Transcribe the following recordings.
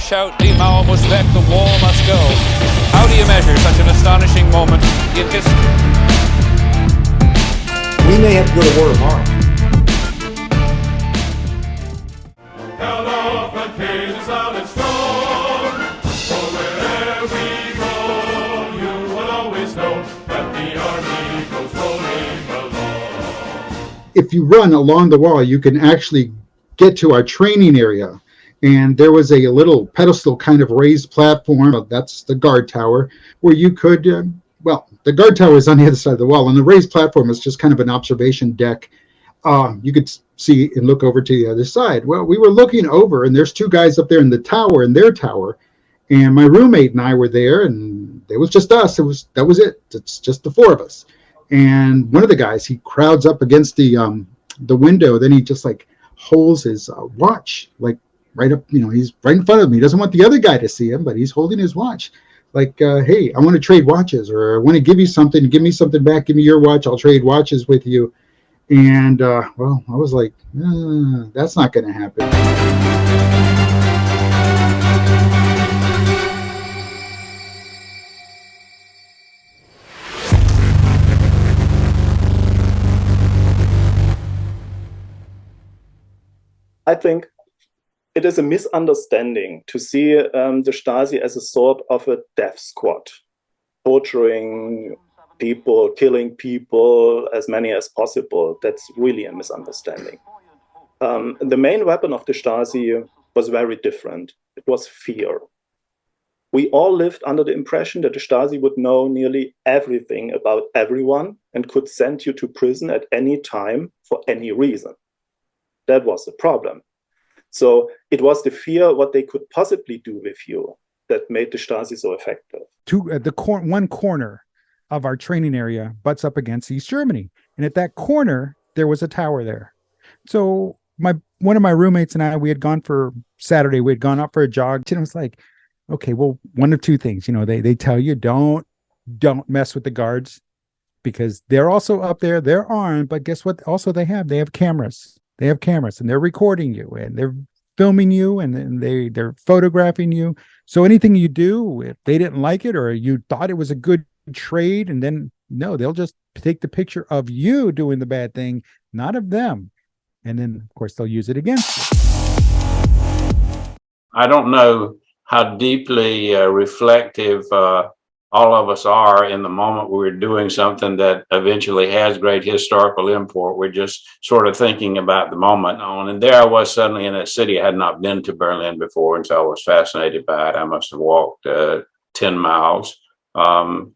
shout, die Mauer muss weg, the wall must go. How do you measure such an astonishing moment in history? We may have to go to war tomorrow. If you run along the wall, you can actually get to our training area. And there was a little pedestal kind of raised platform, that's the guard tower, where you could, the guard tower is on the other side of the wall, and the raised platform is just kind of an observation deck. You could see and look over to the other side. Well, we were looking over, and there's two guys up there in the tower, in their tower, and my roommate and I were there, and it was just us. That was it. It's just the four of us. And one of the guys, he crowds up against the window. Then he just like holds his watch, like right up, he's right in front of me. He doesn't want the other guy to see him, but he's holding his watch. Like, hey, I want to trade watches, or I want to give you something. Give me something back. Give me your watch. I'll trade watches with you. And, I was like, that's not going to happen. I think it is a misunderstanding to see the Stasi as a sort of a death squad, torturing people, killing people, as many as possible. That's really a misunderstanding. The main weapon of the Stasi was very different. It was fear. We all lived under the impression that the Stasi would know nearly everything about everyone and could send you to prison at any time for any reason. That was the problem. So it was the fear what they could possibly do with you that made the Stasi so effective. One corner of our training area butts up against East Germany. And at that corner, there was a tower there. So one of my roommates and I, we had gone for Saturday, we had gone out for a jog. And I was like, okay, well, one of two things, they tell you don't mess with the guards because they're also up there, they're armed, but guess what? Also they have cameras. They have cameras and they're recording you and they're filming you and they're photographing you. So anything you do, if they didn't like it or you thought it was a good trade, and then no, they'll just take the picture of you doing the bad thing, not of them. And then of course they'll use it against you. I don't know how deeply reflective all of us are in the moment we're doing something that eventually has great historical import. We're just sort of thinking about the moment on. And there I was suddenly in that city. I had not been to Berlin before, and so I was fascinated by it. I must have walked 10 miles. And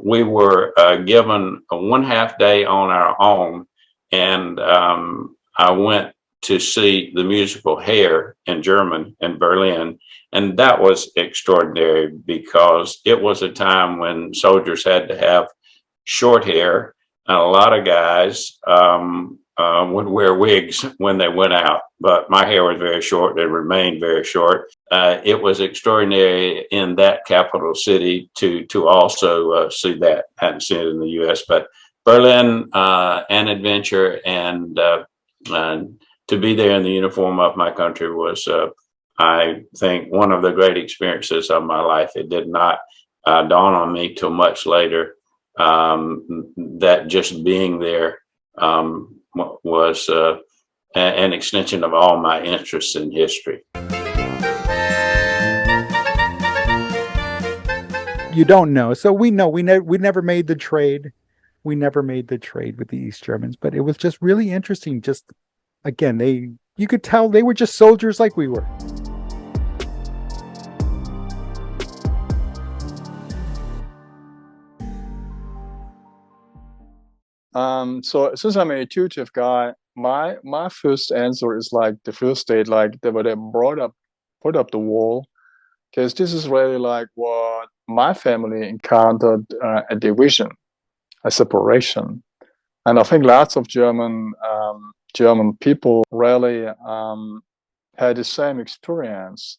we were given a 1/2 day on our own. And I went to see the musical Hair in German in Berlin. And that was extraordinary because it was a time when soldiers had to have short hair, and a lot of guys would wear wigs when they went out. But my hair was very short. It remained very short. It was extraordinary in that capital city to also see that. I hadn't seen it in the U.S., but Berlin, an adventure, and to be there in the uniform of my country was I think one of the great experiences of my life. It did not dawn on me till much later that just being there was an extension of all my interests in history. You don't know. So we know we never made the trade. We never made the trade with the East Germans, but it was just really interesting. Just again, you could tell they were just soldiers like we were. So since I'm an intuitive guy, my first answer is like the first date, like they put up the wall, because this is really like what my family encountered, a division, a separation, and I think lots of German people really had the same experience,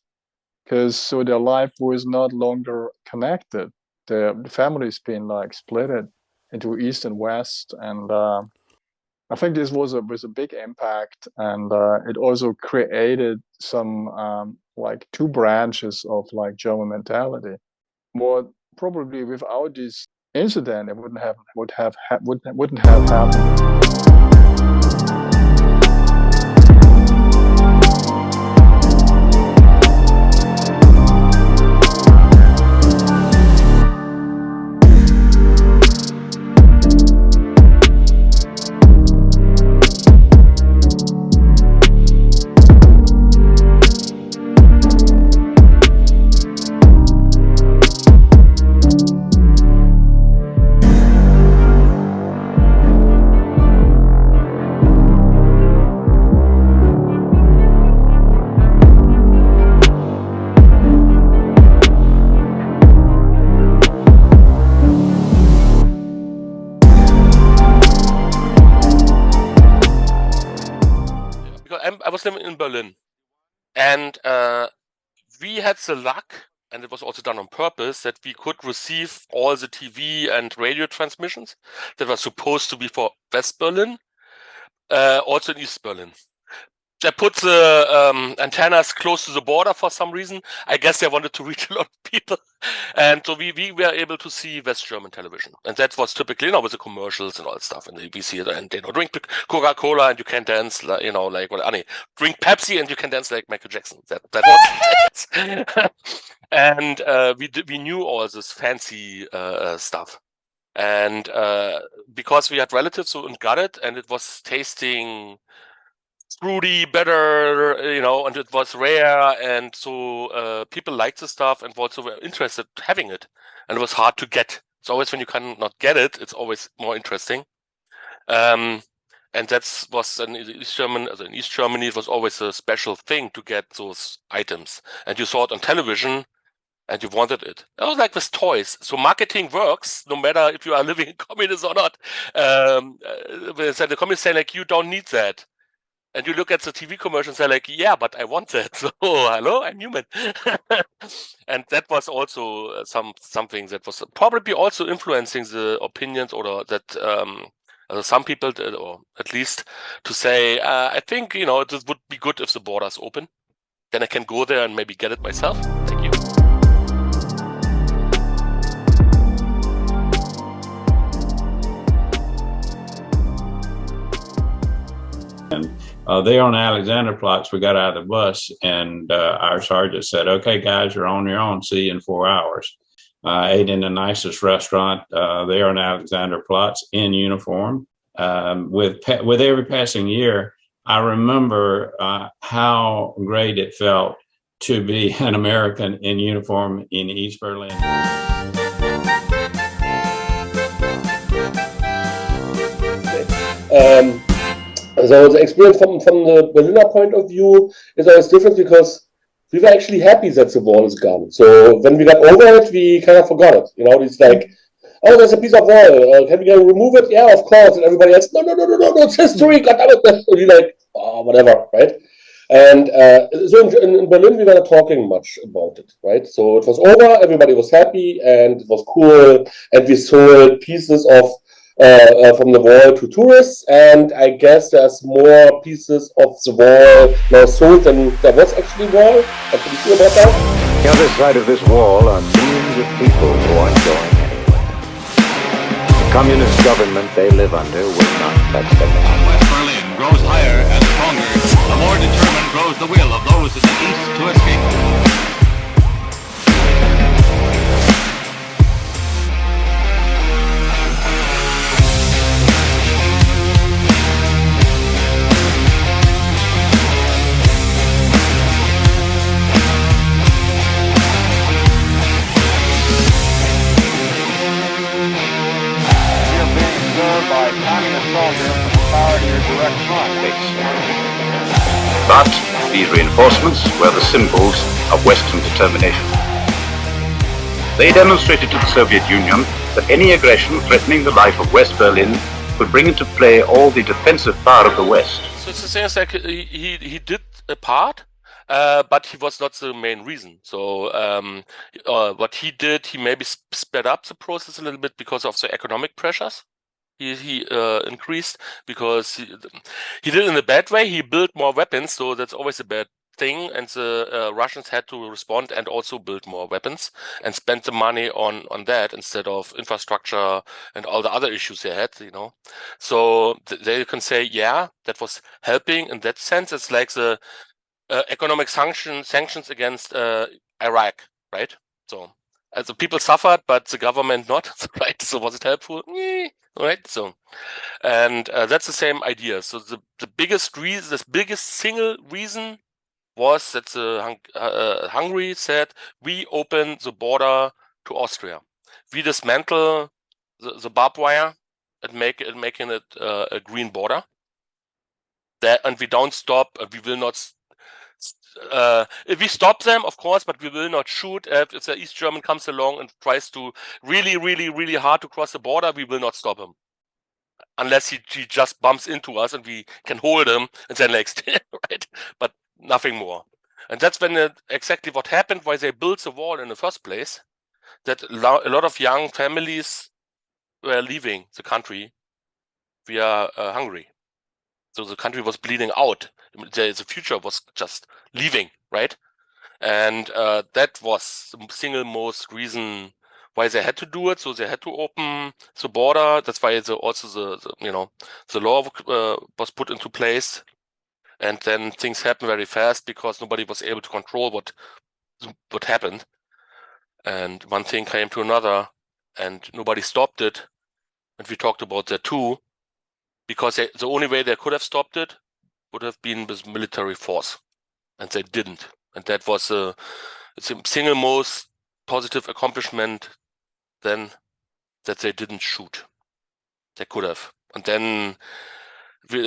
because so their life was not longer connected. The family's been like split into East and West, and I think this was a big impact, and it also created some like two branches of like German mentality. More probably without this incident, it wouldn't have happened. I was living in Berlin, and we had the luck, and it was also done on purpose, that we could receive all the TV and radio transmissions that were supposed to be for West Berlin, also in East Berlin. They put the antennas close to the border for some reason. I guess they wanted to reach a lot of people. And so we were able to see West German television. And that was typically, with the commercials and all that stuff. And we see it, and, drink Coca-Cola and you can dance, drink Pepsi and you can dance like Michael Jackson. That was it. And we knew all this fancy stuff. And because we had relatives who got it, and it was tasting fruity, better, and it was rare, and so people liked the stuff and also were interested in having it, and it was hard to get. It's always when you cannot get it, it's always more interesting. And that was in East Germany, it was always a special thing to get those items, and you saw it on television, and you wanted it. It was like with toys. So marketing works no matter if you are living in communism or not. The communists say like, you don't need that. And you look at the TV commercials, they're like, yeah, but I want that. So, hello, I'm human. And that was also something that was probably also influencing the opinions, or that some people did, or at least to say, I think, it would be good if the borders open. Then I can go there and maybe get it myself. Thank you. There on Alexanderplatz, we got out of the bus, and our sergeant said, "Okay, guys, you're on your own. See you in 4 hours." I ate in the nicest restaurant there on Alexanderplatz in uniform. With every passing year, I remember how great it felt to be an American in uniform in East Berlin. So the experience from the Berliner point of view is always different, because we were actually happy that the wall is gone. So when we got over it, we kind of forgot it. It's like, oh, there's a piece of wall. Can we remove it? Yeah, of course. And everybody else, no, it's history. God damn it. And we like, oh, whatever, right? And so in Berlin, we were not talking much about it, right? So it was over. Everybody was happy, and it was cool. And we sold pieces of from the wall to tourists, and I guess there's more pieces of the wall now sold than there was actually wall. I'm pretty sure about that. The other side of this wall are millions of people who aren't going anywhere. The communist government they live under will not let them out. West Berlin grows higher and stronger. The more determined grows the will of those in the east to escape. But these reinforcements were the symbols of Western determination. They demonstrated to the Soviet Union that any aggression threatening the life of West Berlin would bring into play all the defensive power of the West. So it's the thing is like he did a part, but he was not the main reason. So what he did, he maybe sped up the process a little bit because of the economic pressures. he increased because he did it in a bad way. He built more weapons, so that's always a bad thing. And the Russians had to respond and also build more weapons and spend the money on that instead of infrastructure and all the other issues they had, you know. So they can say, yeah, that was helping in that sense. It's like the economic sanctions against Iraq, right? So the people suffered, but the government not, right? So was it helpful? Right? So, and that's the same idea. So the biggest reason, the biggest single reason was that Hungary said, we open the border to Austria. We dismantle the barbed wire and making it a green border. And we don't stop, we will not if we stop them, of course, but we will not shoot. If the East German comes along and tries to really hard to cross the border, we will not stop him. Unless he just bumps into us and we can hold him and then next, right? But nothing more. And that's when exactly what happened, why they built the wall in the first place, that a lot of young families were leaving the country via Hungary. So the country was bleeding out. The future was just leaving, right? And that was the single most reason why they had to do it. So they had to open the border. That's why also the law was put into place. And then things happened very fast because nobody was able to control what happened. And one thing came to another, and nobody stopped it. And we talked about that too, because the only way they could have stopped it would have been with military force, and they didn't. And that was the single most positive accomplishment then, that they didn't shoot. They could have. And then,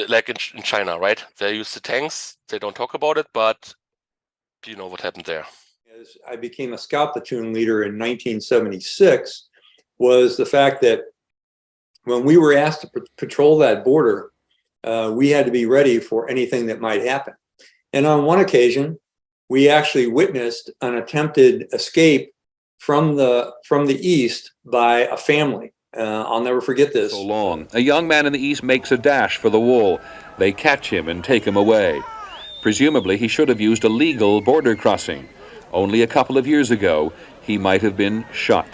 like in China, right? They use the tanks. They don't talk about it, but you know what happened there. As I became a scout platoon leader in 1976, was the fact that when we were asked to patrol that border, we had to be ready for anything that might happen. And on one occasion, we actually witnessed an attempted escape from the east by a family. I'll never forget this. So long. A young man in the east makes a dash for the wall. They catch him and take him away. Presumably, he should have used a legal border crossing. Only a couple of years ago, he might have been shot.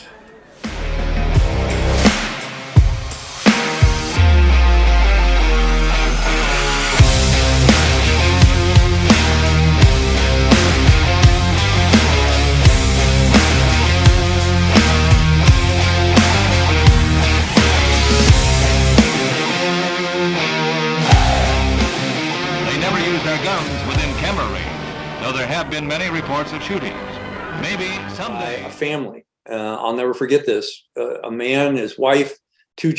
Many reports of shootings. Maybe someday. A family. I'll never forget this. A man, his wife, two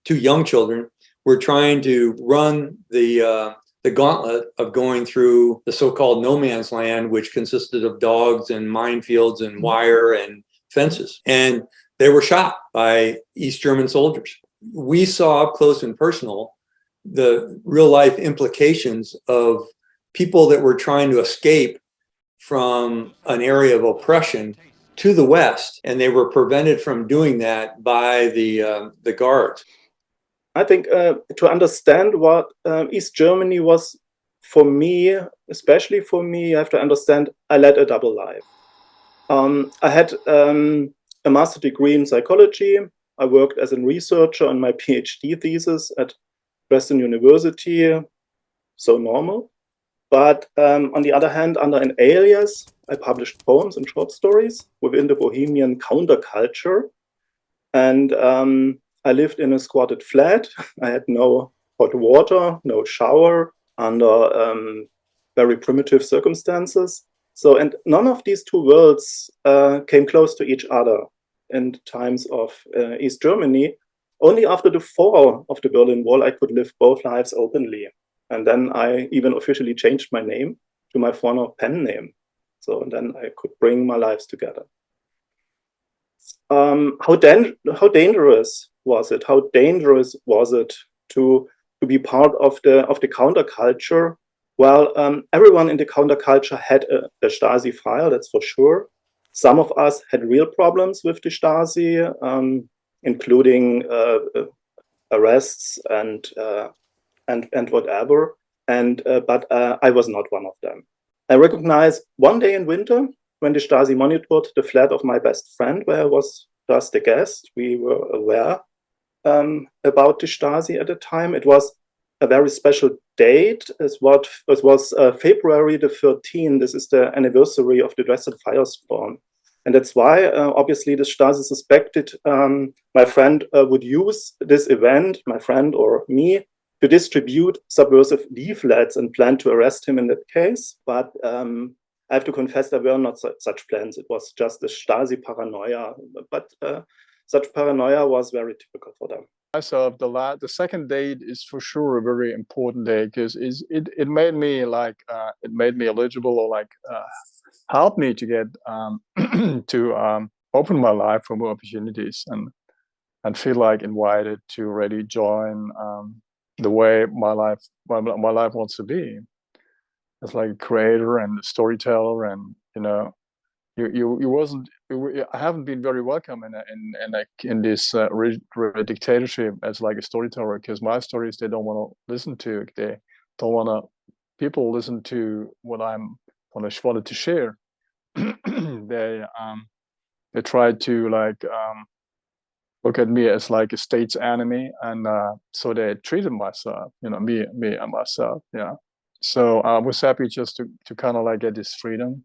young children, were trying to run the gauntlet of going through the so-called no man's land, which consisted of dogs and minefields and wire and fences. And they were shot by East German soldiers. We saw up close and personal the real life implications of people that were trying to escape from an area of oppression to the west, and they were prevented from doing that by the guards. I think to understand what East Germany was for me, especially for me, you have to understand I led a double life. I had a master's degree in psychology. I worked as a researcher on my PhD thesis at Western University, so normal. But on the other hand, under an alias, I published poems and short stories within the Bohemian counterculture. And I lived in a squatted flat. I had no hot water, no shower, under very primitive circumstances. So, and none of these two worlds came close to each other in times of East Germany. Only after the fall of the Berlin Wall, I could live both lives openly. And then I even officially changed my name to my former pen name. So then I could bring my lives together. How dangerous was it? How dangerous was it to be part of the counterculture? Well, everyone in the counterculture had a Stasi file, that's for sure. Some of us had real problems with the Stasi, including a arrests and whatever. But I was not one of them. I recognized one day in winter when the Stasi monitored the flat of my best friend, where I was just a guest. We were aware about the Stasi at the time. It was a very special date. It was February the 13th. This is the anniversary of the Dresden firestorm. And that's why, obviously, the Stasi suspected my friend would use this event, my friend or me, to distribute subversive leaflets and plan to arrest him in that case. But I have to confess there were not such plans. It was just a Stasi paranoia. But such paranoia was very typical for them. Myself, the second date is for sure a very important day because it made me like it made me eligible or like helped me to get to open my life for more opportunities and feel like invited to really join the way my life wants to be as like a creator and a storyteller. And I haven't been very welcome in this dictatorship as like a storyteller, because my stories they don't want to listen to. They don't want to people listen to what I'm wanted to share. They try to like look at me as like a state's enemy, and so they treated myself, me and myself. Yeah. So I was happy just to kind of like get this freedom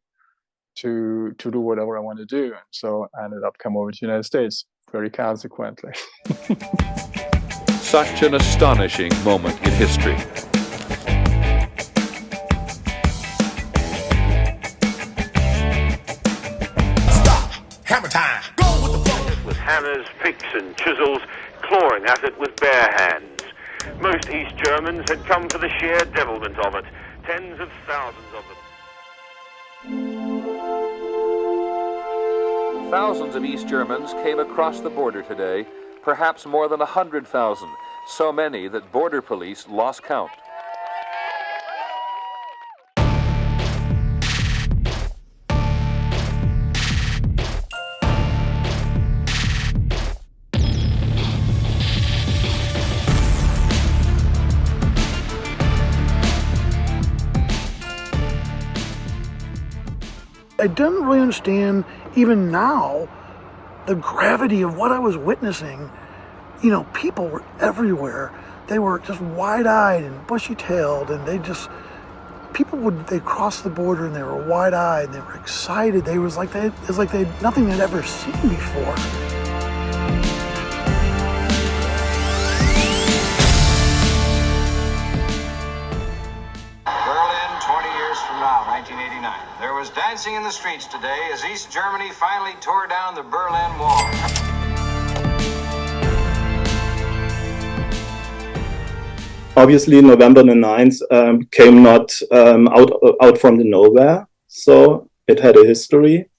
to do whatever I want to do. And so I ended up coming over to the United States very consequently. Such an astonishing moment in history. Stop! Hammer time! Go with the flow! With hammers, picks and chisels, clawing at it with bare hands. Most East Germans had come for the sheer devilment of it. Tens of thousands of them. Thousands of East Germans came across the border today, perhaps more than 100,000, so many that border police lost count. I didn't really understand, even now, the gravity of what I was witnessing. People were everywhere. They were just wide-eyed and bushy-tailed, and they'd cross the border and they were wide-eyed and they were excited. It was like they nothing they'd ever seen before. Berlin, 20 years from now, 1989. There was dancing in the streets today as East Germany finally tore down the Berlin Wall. Obviously, November the 9th came not out from the nowhere, so it had a history.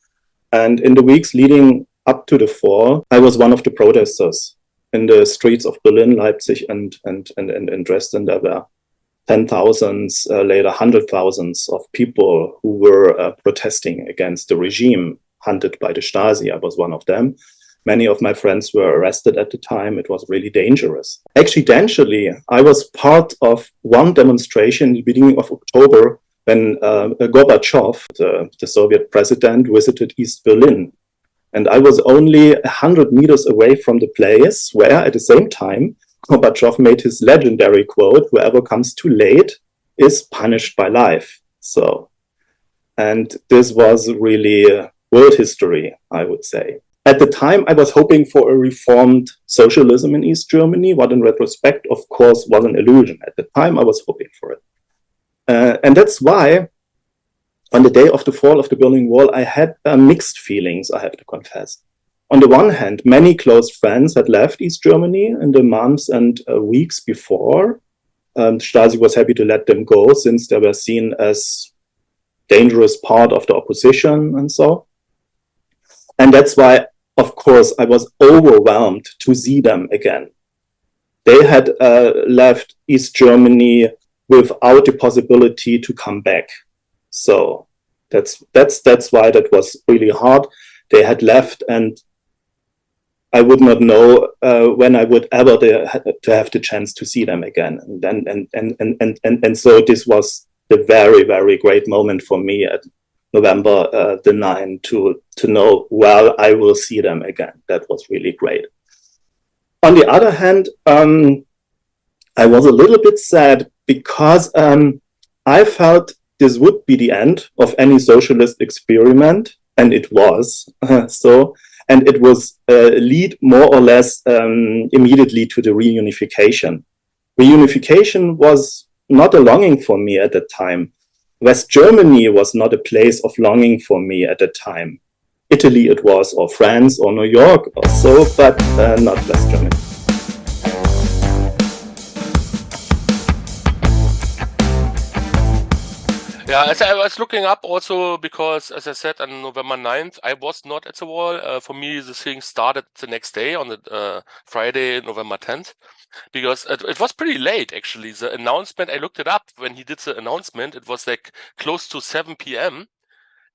And in the weeks leading up to the fall, I was one of the protesters in the streets of Berlin, Leipzig, and Dresden. There were 10,000s, later 100,000s of people who were protesting against the regime hunted by the Stasi. I was one of them. Many of my friends were arrested at the time. It was really dangerous. Accidentally, I was part of one demonstration in the beginning of October when Gorbachev, the Soviet president, visited East Berlin. And I was only 100 meters away from the place where, at the same time, Gorbachev made his legendary quote, "Whoever comes too late is punished by life." And this was really world history, I would say. At the time, I was hoping for a reformed socialism in East Germany, what in retrospect, of course, was an illusion. At the time, I was hoping for it. And that's why, on the day of the fall of the Berlin Wall, I had mixed feelings, I have to confess. On the one hand, many close friends had left East Germany in the months and weeks before. Stasi was happy to let them go since they were seen as dangerous part of the opposition and so. And that's why, of course, I was overwhelmed to see them again. They had left East Germany without the possibility to come back. So that's why that was really hard. They had left, and I would not know when I would ever to have the chance to see them again. And so this was the very, very great moment for me at November the 9th to know, well, I will see them again. That was really great. On the other hand, I was a little bit sad because I felt this would be the end of any socialist experiment, and it was. And it was lead more or less immediately to the reunification. Reunification was not a longing for me at the time. West Germany was not a place of longing for me at the time. Italy it was, or France, or New York, or so, but not West Germany. Yeah, as I was looking up also because, as I said, on November 9th, I was not at the wall. For me, the thing started the next day on the Friday, November 10th, because it was pretty late, actually. The announcement, I looked it up when he did the announcement, it was like close to 7 p.m.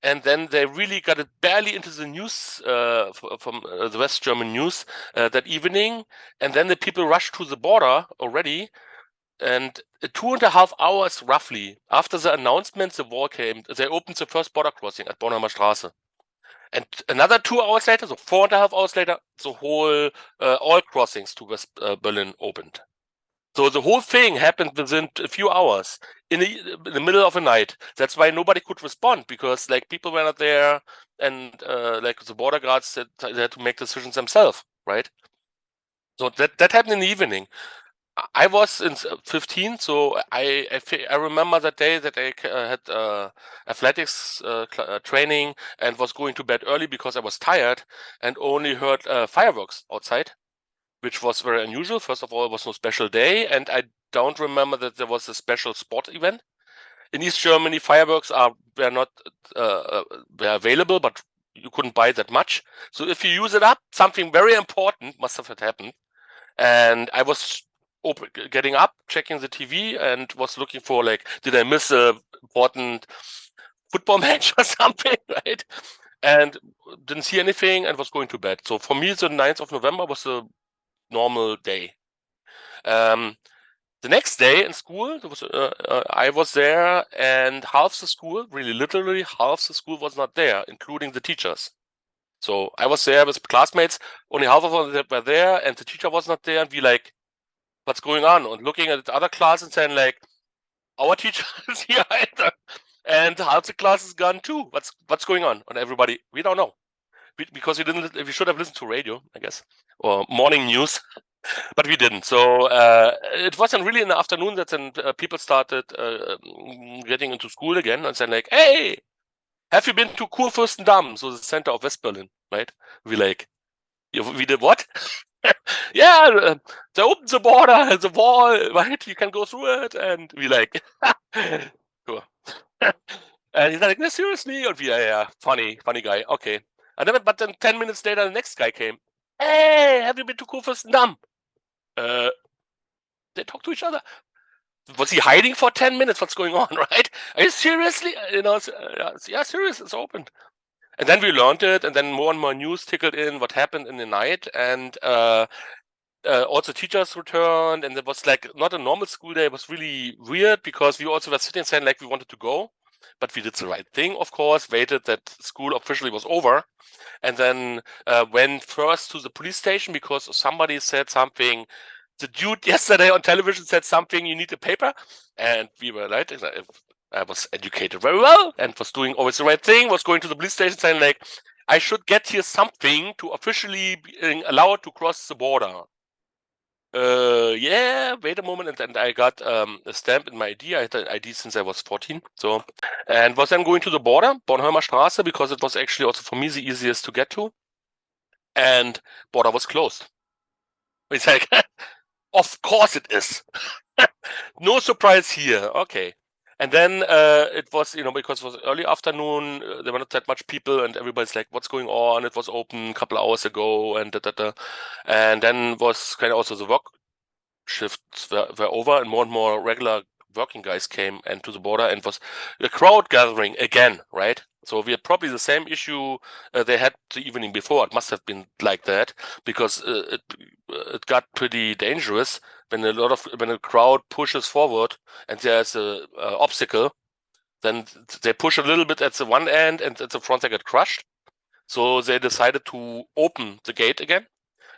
And then they really got it barely into the news from the West German news that evening. And then the people rushed to the border already. And 2.5 hours roughly after the announcement, the war came. They opened the first border crossing at Bornholmer Straße. And another 2 hours later, so 4.5 hours later, the whole all crossings to West Berlin opened. So the whole thing happened within a few hours in the middle of the night. That's why nobody could respond, because like people were not there, and like the border guards said they had to make decisions themselves, right? So that happened in the evening. I was in 15, so I remember that day that I had athletics training and was going to bed early because I was tired and only heard fireworks outside, which was very unusual. First of all, it was no special day, and I don't remember that there was a special sport event. In East Germany, fireworks were not were available, but you couldn't buy that much. So if you use it up, something very important must have happened. And I was getting up, checking the TV, and was looking for, like, did I miss an important football match or something, right? And didn't see anything and was going to bed. So for me, the 9th of November was a normal day. The next day in school, I was there, and half the school, really literally half the school was not there, including the teachers. So I was there with classmates, only half of them were there, and the teacher was not there, and we like, what's going on? And looking at the other class and saying, like, our teacher is here either, and half the class is gone too. What's going on? And everybody, we don't know, because we should have listened to radio, I guess, or morning news, but we didn't. So it wasn't really in the afternoon that then people started getting into school again and saying, like, hey, have you been to Kurfürstendamm, so the center of West Berlin, right? We did what? Yeah, they opened the border, the wall, right? You can go through it, and we like, cool. And he's like, no, seriously? And we, yeah, funny guy. Okay. And then, but then 10 minutes later, the next guy came. Hey, have you been to Kurfürstendamm? They talk to each other. Was he hiding for 10 minutes? What's going on, right? Are you seriously? You know, yeah, serious. It's opened. And then we learned it, and then more and more news trickled in what happened in the night, and also teachers returned, and it was like not a normal school day. It was really weird because we also were sitting saying like we wanted to go, but we did the right thing, of course, waited that school officially was over, and then went first to the police station because somebody said something. The dude yesterday on television said something, you need a paper, and we were like, I was educated very well and was doing always the right thing, was going to the police station saying like, I should get here something to officially be allowed to cross the border. Yeah, wait a moment, and I got a stamp in my ID. I had an ID since I was 14, so, and was then going to the border, Bornholmer Straße, because it was actually also for me the easiest to get to, and border was closed. It's like, of course it is. No surprise here. Okay. And then it was, because it was early afternoon, there were not that much people, and everybody's like, what's going on? It was open a couple of hours ago, and And then was kind of also the work shifts were over, and more regular working guys came into the border, and was a crowd gathering again, right? So we had probably the same issue they had the evening before. It must have been like that because it got pretty dangerous when a crowd pushes forward and there's a obstacle. Then they push a little bit at the one end, and at the front they get crushed. So they decided to open the gate again,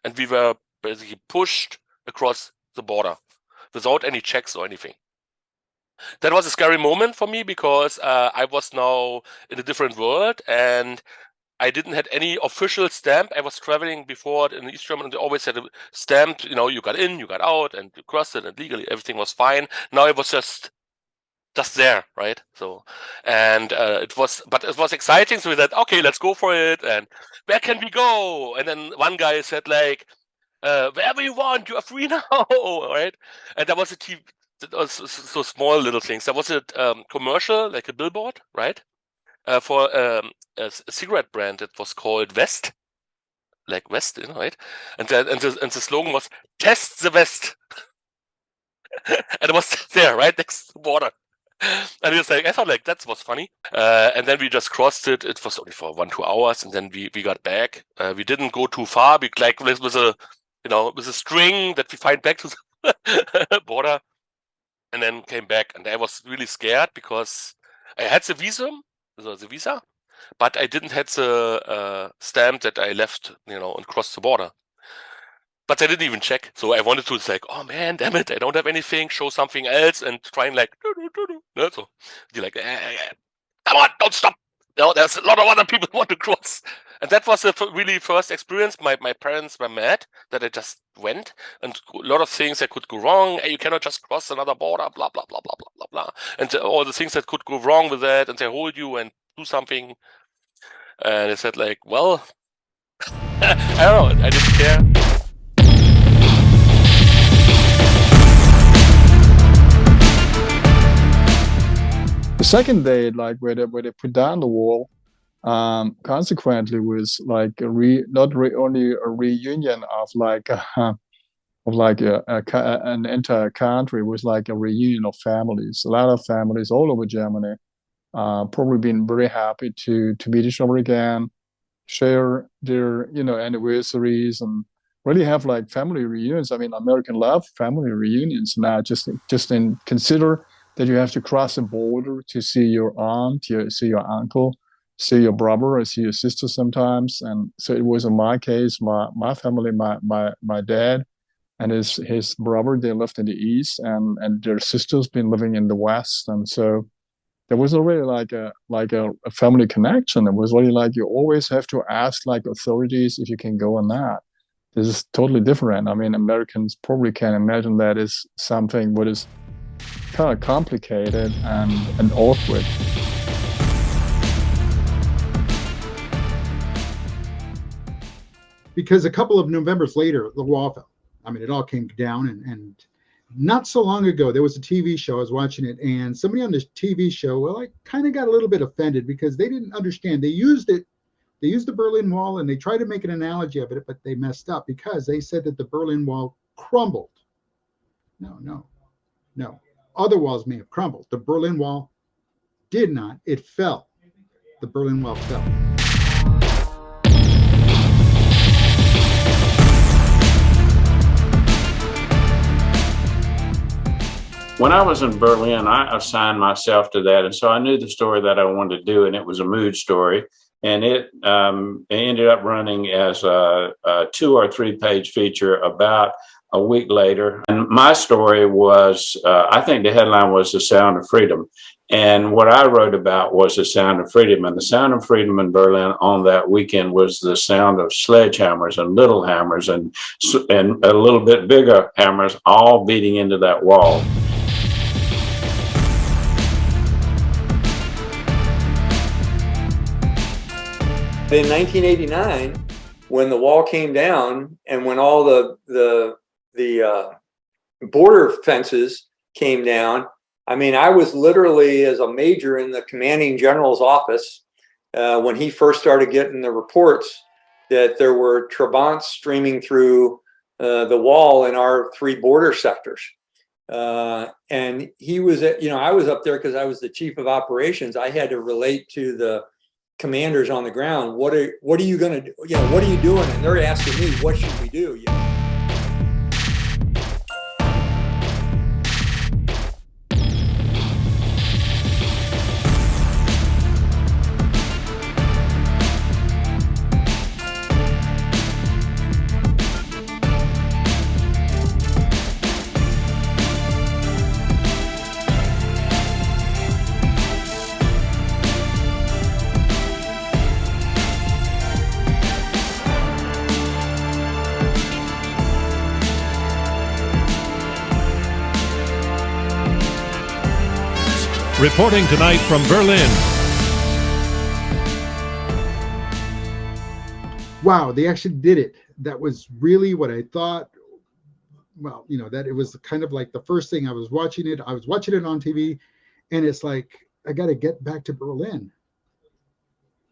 and we were basically pushed across the border without any checks or anything. That was a scary moment for me because I was now in a different world and I didn't have any official stamp. I was traveling before in East Germany and they always had a stamp, you know, you got in, you got out, and you crossed it, and legally everything was fine. Now it was just there, right? So, and it was exciting. So we said, okay, let's go for it. And where can we go? And then one guy said like, wherever you want, you are free now, right? And there was a TV. That was so small little things. There was a commercial, like a billboard, right? For a cigarette brand that was called West, like West, you know, right? And the slogan was "Test the West," and it was there, right next to the border. And it was like, I thought like that was funny. And then we just crossed it. It was only for 1-2 hours, and then we got back. We didn't go too far. We like with a string that we find back to the border. And then came back, and I was really scared because I had the visa, but I didn't have the stamp that I left, you know, and crossed the border. But I didn't even check, so I wanted to like, oh man, damn it, I don't have anything. Show something else and try and like, no, so you're like, come on, don't stop. No, there's a lot of other people who want to cross. And that was the really first experience. My parents were mad that I just went, and a lot of things that could go wrong. Hey, you cannot just cross another border, blah, blah, blah, blah, blah, blah, blah. And all the things that could go wrong with that, and they hold you and do something. And I said like, well, I don't know, I didn't care. The second day, like where they put down the wall, consequently was like only a reunion of like an entire country, was like a reunion of families. A lot of families all over Germany, probably been very happy to meet each other again, share their anniversaries, and really have like family reunions. I mean, American love family reunions now. Just consider that you have to cross a border to see your aunt, see your uncle, see your brother, or see your sister sometimes. And so it was in my case, my family, my dad and his brother, they lived in the east, and their sister's been living in the west. And so there was already like a family connection. It was really like you always have to ask like authorities if you can go or not. This is totally different. I mean, Americans probably can imagine that is something what is kind of complicated and awkward. Because a couple of Novembers later, the wall fell. I mean, it all came down, and not so long ago, there was a TV show, I was watching it, and somebody on this TV show, well, I kind of got a little bit offended because they didn't understand. They used the Berlin Wall, and they tried to make an analogy of it, but they messed up because they said that the Berlin Wall crumbled. No. Other walls may have crumbled. The Berlin Wall did not. It fell. The Berlin Wall fell. When I was in Berlin, I assigned myself to that. And so I knew the story that I wanted to do, and it was a mood story. And it ended up running as a 2 or 3 page feature about a week later. And my story was, I think the headline was The Sound of Freedom. And what I wrote about was the sound of freedom. And the sound of freedom in Berlin on that weekend was the sound of sledgehammers and little hammers and a little bit bigger hammers all beating into that wall. In 1989, when the wall came down and when all the border fences came down, I mean, I was literally as a major in the commanding general's office when he first started getting the reports that there were Trabants streaming through the wall in our 3 border sectors. And he was, I was up there because I was the chief of operations. I had to relate to the commanders on the ground, what are you going to do? You know, what are you doing? And they're asking me, what should we do? You know? Reporting tonight from Berlin. Wow, they actually did it. That was really what I thought. Well, you know, that it was kind of like the first thing I was watching it on TV, and it's like, I got to get back to Berlin.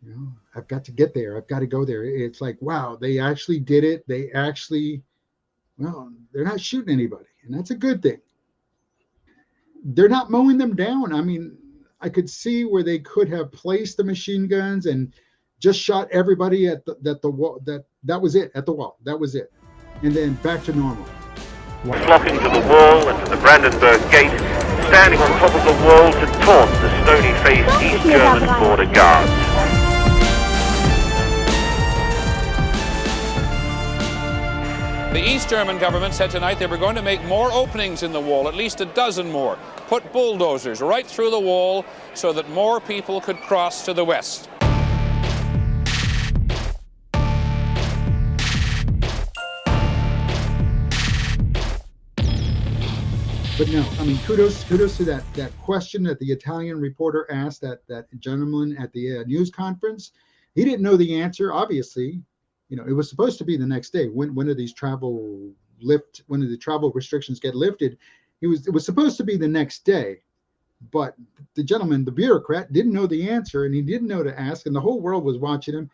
You know, I've got to get there. I've got to go there. It's like, wow, they actually did it. They actually, well, they're not shooting anybody, and that's a good thing. They're not mowing them down. I mean, I could see where they could have placed the machine guns and just shot everybody at the wall. That was it, at the wall. That was it. And then back to normal. Flocking to the wall and to the Brandenburg Gate, standing on top of the wall to taunt the stony-faced East German border guards. The East German government said tonight they were going to make more openings in the wall, at least a dozen more. Put bulldozers right through the wall so that more people could cross to the west. But no, I mean, kudos to that question that the Italian reporter asked that gentleman at the news conference. He didn't know the answer, obviously. You know, it was supposed to be the next day. When do these travel restrictions get lifted? It was supposed to be the next day, but the gentleman, the bureaucrat, didn't know the answer, and he didn't know to ask, and the whole world was watching him.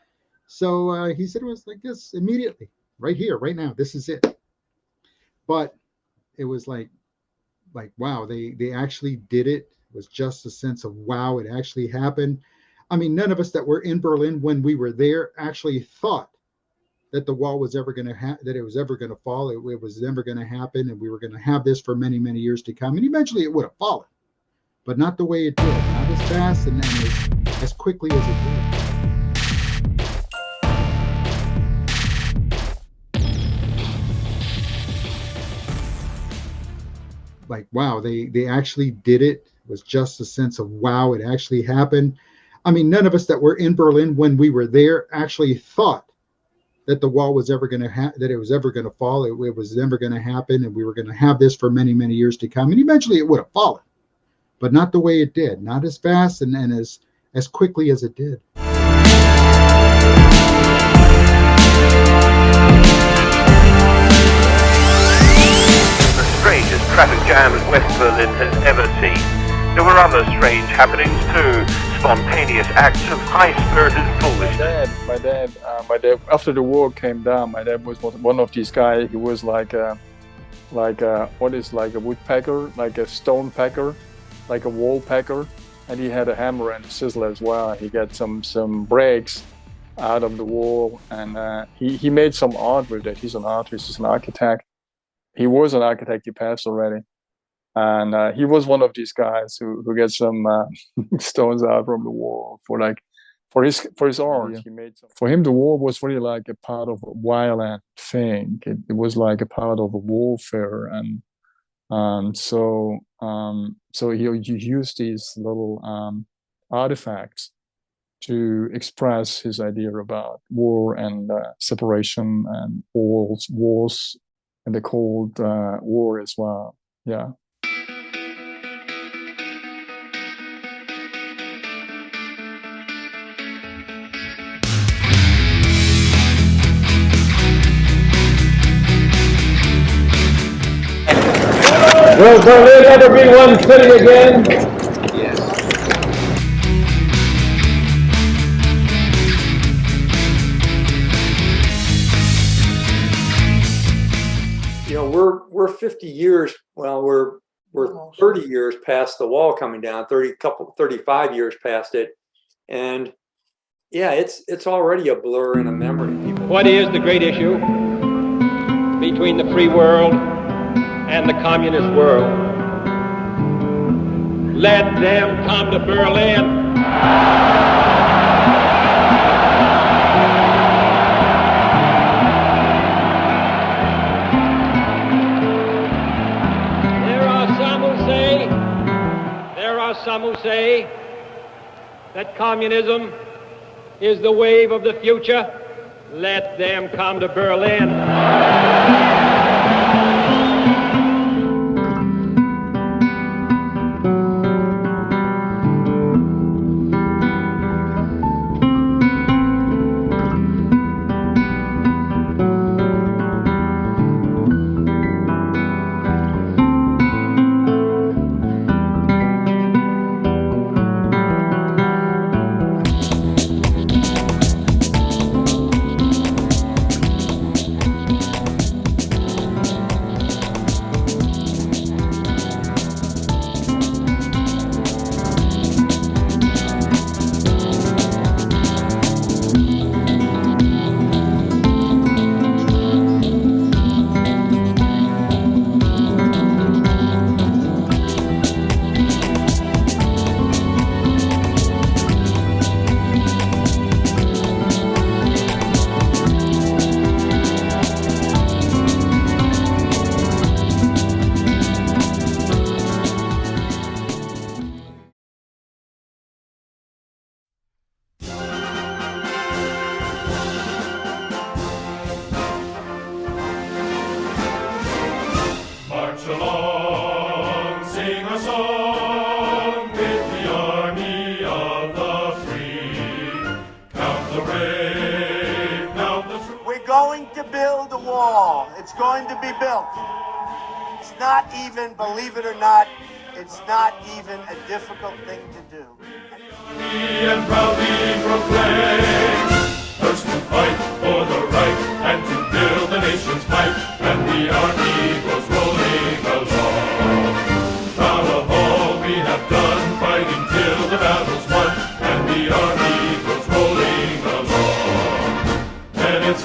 So he said it was like this immediately, right here, right now. This is it. But it was like wow, they actually did it. It was just a sense of wow, it actually happened. I mean, none of us that were in Berlin when we were there actually thought that the wall was ever going to that it was ever going to fall. It was never going to happen, and we were going to have this for many, many years to come. And eventually, it would have fallen, but not the way it did, not as fast and as quickly as it did. Like, wow, they actually did it. It was just a sense of wow, it actually happened. I mean, none of us that were in Berlin when we were there actually thought that the wall was ever going to that it was ever going to fall. It was never going to happen, and we were going to have this for many, many years to come. And eventually, it would have fallen, but not the way it did, not as fast and as quickly as it did. The strangest traffic jam West Berlin has ever seen. There were other strange happenings too. Spontaneous acts of high-spirited foolishness. My dad, after the war came down, my dad was one of these guys. He was like a woodpecker, like a stone pecker, like a wall pecker, and he had a hammer and a chisel as well. He got some breaks out of the wall, and he made some art with it. He's an artist. He's an architect. He was an architect. He passed already. And he was one of these guys who gets some stones out from the wall for his art. He made some. For him, the war was really like a part of a violent thing. It was like a part of a warfare, and so he used these little artifacts to express his idea about war and separation and wars and the Cold War as well. Yeah. Will Berlin ever be one city again? Yes. You know, we're 50 years. Well, we're 30 years past the wall coming down. 35 years past it, and yeah, it's already a blur in a memory. People. What is the great issue between the free world and the communist world? Let them come to Berlin. Some who say that communism is the wave of the future. Let them come to Berlin. Believe it or not, it's not even a difficult thing to do. And proudly proclaim, first to fight for the right and to build the nation's might, and the army goes rolling along. Proud of all we have done, fighting till the battle's won, and the army goes rolling along. And it's